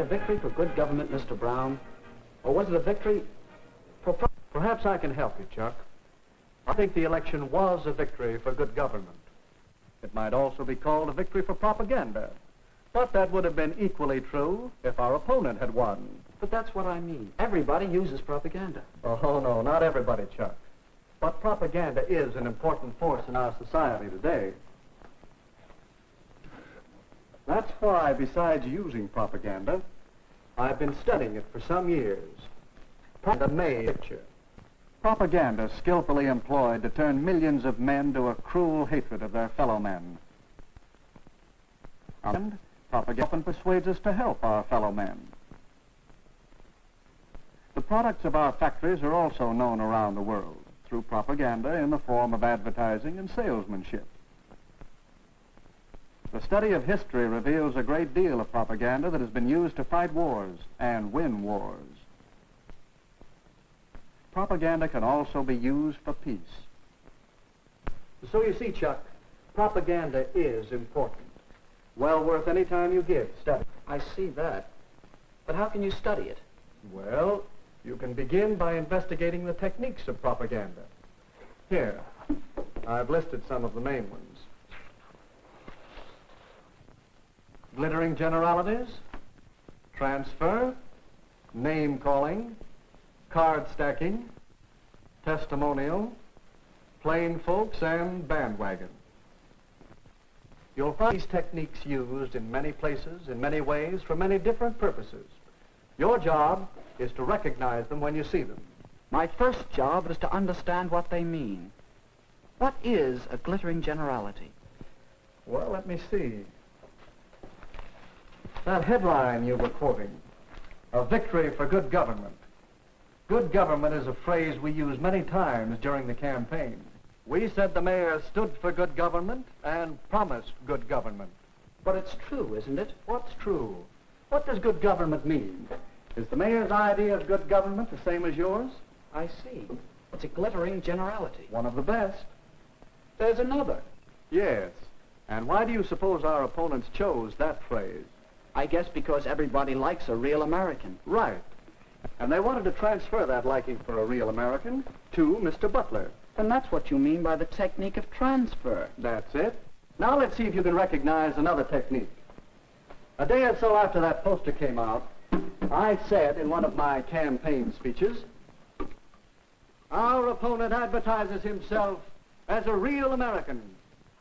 a victory for good government, Mr. Brown? Or was it a victory for... Perhaps I can help you, Chuck. I think the election was a victory for good government. It might also be called a victory for propaganda. But that would have been equally true if our opponent had won. But that's what I mean. Everybody uses propaganda. Oh, no, not everybody, Chuck. But propaganda is an important force in our society today. That's why, besides using propaganda, I've been studying it for some years. Propaganda made a picture. Propaganda skillfully employed to turn millions of men to a cruel hatred of their fellow men. And propaganda often persuades us to help our fellow men. The products of our factories are also known around the world through propaganda in the form of advertising and salesmanship. The study of history reveals a great deal of propaganda that has been used to fight wars and win wars. Propaganda can also be used for peace. So you see, Chuck, propaganda is important. Well worth any time you give study. I see that. But how can you study it? Well, you can begin by investigating the techniques of propaganda. Here, I've listed some of the main ones. Glittering generalities, transfer, name-calling, card stacking, testimonial, plain folks, and bandwagon. You'll find these techniques used in many places, in many ways, for many different purposes. Your job is to recognize them when you see them. My first job is to understand what they mean. What is a glittering generality? Well, let me see. That headline you were quoting, a victory for good government. Good government is a phrase we use many times during the campaign. We said the mayor stood for good government and promised good government. But it's true, isn't it? What's true? What does good government mean? Is the mayor's idea of good government the same as yours? I see. It's a glittering generality. One of the best. There's another. Yes. And why do you suppose our opponents chose that phrase? I guess because everybody likes a real American. Right. And they wanted to transfer that liking for a real American to Mr. Butler. And that's what you mean by the technique of transfer. That's it. Now let's see if you can recognize another technique. A day or so after that poster came out, I said in one of my campaign speeches, our opponent advertises himself as a real American.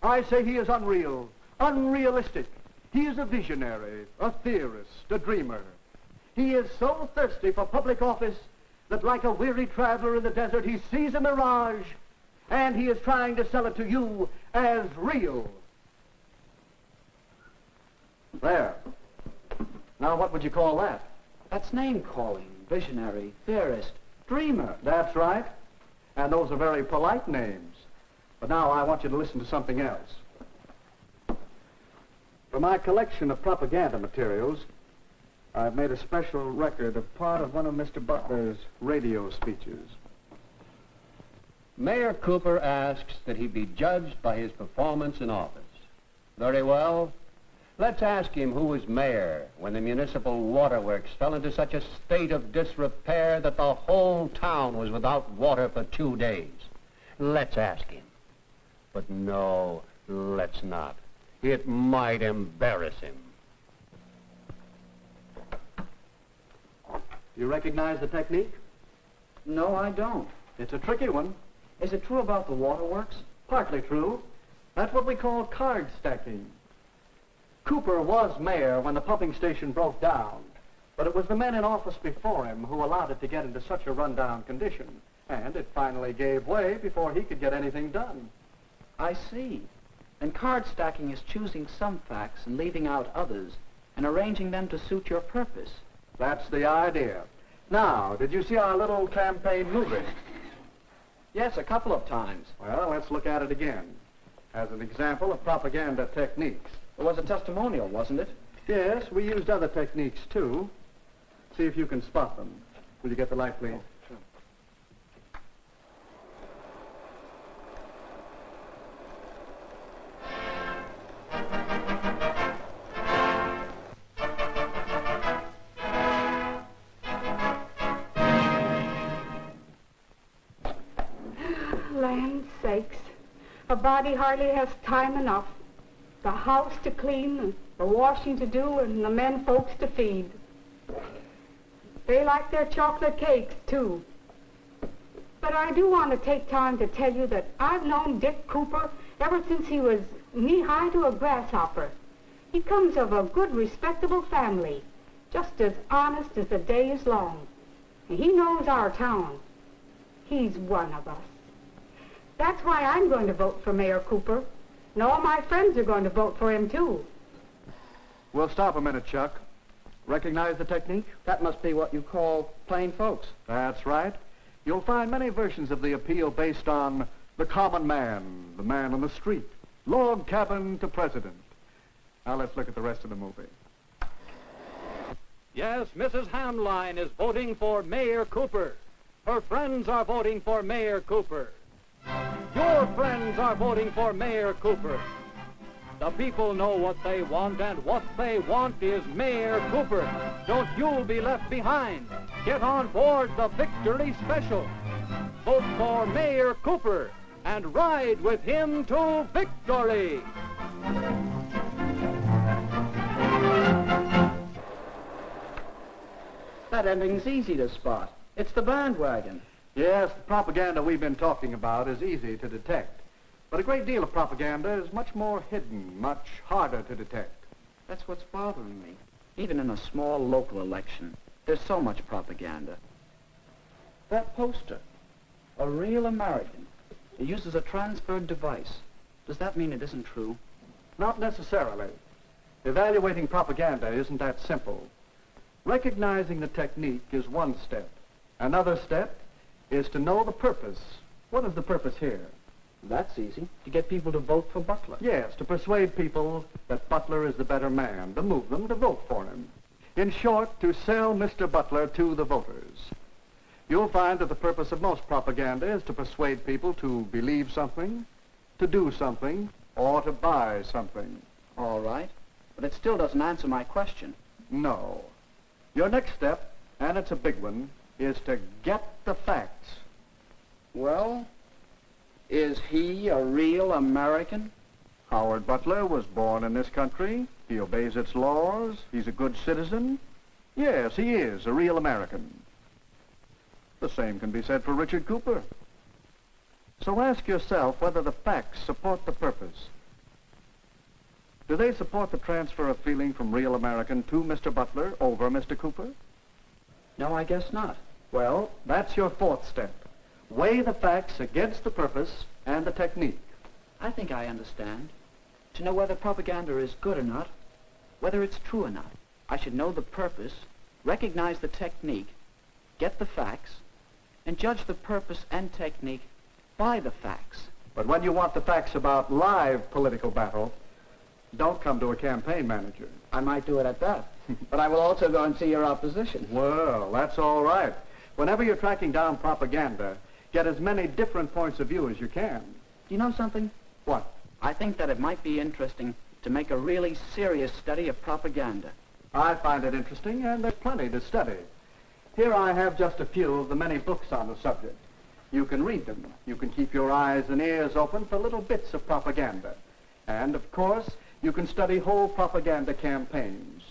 I say he is unreal, unrealistic. He is a visionary, a theorist, a dreamer. He is so thirsty for public office that like a weary traveler in the desert, he sees a mirage, and he is trying to sell it to you as real. There. Now, what would you call that? That's name-calling, visionary, theorist, dreamer. That's right. And those are very polite names. But now I want you to listen to something else. For my collection of propaganda materials, I've made a special record of part of one of Mr. Butler's radio speeches. Mayor Cooper asks that he be judged by his performance in office. Very well. Let's ask him who was mayor when the municipal waterworks fell into such a state of disrepair that the whole town was without water for 2 days. Let's ask him. But no, let's not. It might embarrass him. You recognize the technique? No, I don't. It's a tricky one. Is it true about the waterworks? Partly true. That's what we call card stacking. Cooper was mayor when the pumping station broke down, but it was the men in office before him who allowed it to get into such a rundown condition, and it finally gave way before he could get anything done. I see. And card stacking is choosing some facts and leaving out others and arranging them to suit your purpose. That's the idea. Now, did you see our little campaign movie? Yes, a couple of times. Well, let's look at it again as an example of propaganda techniques. It was a testimonial, wasn't it? Yes, we used other techniques, too. See if you can spot them. Will you get the light, please? Sure. A body hardly has time enough. The house to clean, and the washing to do, and the men folks to feed. They like their chocolate cakes, too. But I do want to take time to tell you that I've known Dick Cooper ever since he was knee-high to a grasshopper. He comes of a good, respectable family, just as honest as the day is long. And he knows our town. He's one of us. That's why I'm going to vote for Mayor Cooper. And all my friends are going to vote for him, too. We'll stop a minute, Chuck. Recognize the technique? That must be what you call plain folks. That's right. You'll find many versions of the appeal based on the common man, the man on the street, log cabin to president. Now let's look at the rest of the movie. Yes, Mrs. Hamline is voting for Mayor Cooper. Her friends are voting for Mayor Cooper. Your friends are voting for Mayor Cooper. The people know what they want, and what they want is Mayor Cooper. Don't you be left behind. Get on board the Victory Special. Vote for Mayor Cooper and ride with him to victory. That ending's easy to spot. It's the bandwagon. Yes, the propaganda we've been talking about is easy to detect. But a great deal of propaganda is much more hidden, much harder to detect. That's what's bothering me. Even in a small local election, there's so much propaganda. That poster, a real American. It uses a transferred device. Does that mean it isn't true? Not necessarily. Evaluating propaganda isn't that simple. Recognizing the technique is one step. Another step is to know the purpose. What is the purpose here? That's easy. To get people to vote for Butler. Yes, to persuade people that Butler is the better man, to move them to vote for him. In short, to sell Mr. Butler to the voters. You'll find that the purpose of most propaganda is to persuade people to believe something, to do something, or to buy something. All right. But it still doesn't answer my question. No. Your next step, and it's a big one, is to get the facts. Well, is he a real American? Howard Butler was born in this country. He obeys its laws. He's a good citizen. Yes, he is a real American. The same can be said for Richard Cooper. So ask yourself whether the facts support the purpose. Do they support the transfer of feeling from real American to Mr. Butler over Mr. Cooper? No, I guess not. Well, that's your fourth step. Weigh the facts against the purpose and the technique. I think I understand. To know whether propaganda is good or not, whether it's true or not, I should know the purpose, recognize the technique, get the facts, and judge the purpose and technique by the facts. But when you want the facts about live political battle, don't come to a campaign manager. I might do it at that. But I will also go and see your opposition. Well, that's all right. Whenever you're tracking down propaganda, get as many different points of view as you can. Do you know something? What? I think that it might be interesting to make a really serious study of propaganda. I find it interesting, and there's plenty to study. Here I have just a few of the many books on the subject. You can read them. You can keep your eyes and ears open for little bits of propaganda. And, of course, you can study whole propaganda campaigns.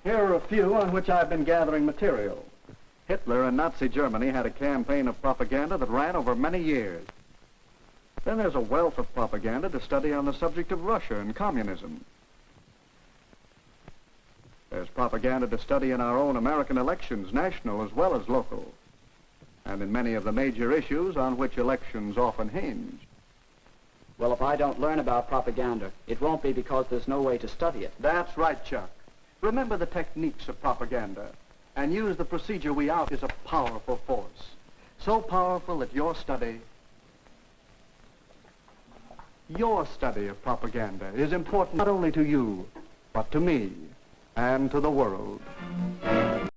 Here are a few on which I've been gathering material. Hitler and Nazi Germany had a campaign of propaganda that ran over many years. Then there's a wealth of propaganda to study on the subject of Russia and communism. There's propaganda to study in our own American elections, national as well as local, and in many of the major issues on which elections often hinge. Well, if I don't learn about propaganda, it won't be because there's no way to study it. That's right, Chuck. Remember the techniques of propaganda and use the procedure we out is a powerful force. So powerful that your study of propaganda is important not only to you, but to me and to the world.